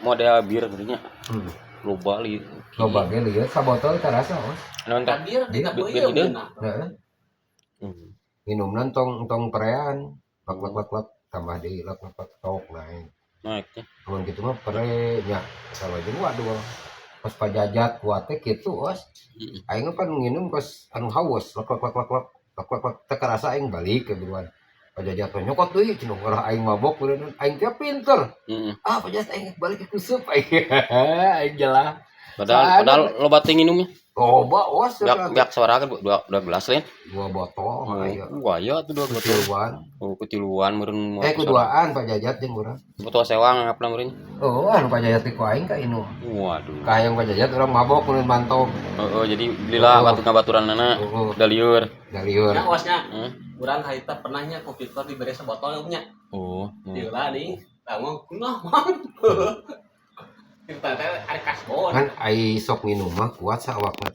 model bir gitunya. Global ieu. Loba ge lieu sabotol terasa os. Naon teh? Bir dina Bir beuyeum hideung. cenah. Heeh. Minumna tong perean. Lak tambah deui lak tok naik. Naik teh. Mun kitu mah pere nya salajeng waduh. Pas pajajat kuat teh kitu os. Aing kan nginum pas anu haus lak teh karasa aing balik ke duluan. Pajajat teh nyokot deui cenah urang aing mabok urang aing teh pinter. Pajajat aing balik ke kusup aing jelah. Padahal loba teh nginumnya. Loba os Biak sabaraha 2 gelas lain. 2 botol aya. Aya tuh 2 botol. Kutiluan. Kutiluan meureun Kuduaan Pajajat jeung urang. botol sewang ngapna meureun. Anu Pajajat teh ku aing ka inum. Waduh. Ka hayang Pajajat urang mabok mun mantog. Jadi belilah baturan-baturanna da lieur. Da lieur. Nya osnya. Urang harita pernahnya ku Victor dibere sabotol nya. Diulah di tanggung kunaon. Kita teh ari kasbon. Kan ai sok minum mah kuat sa awakna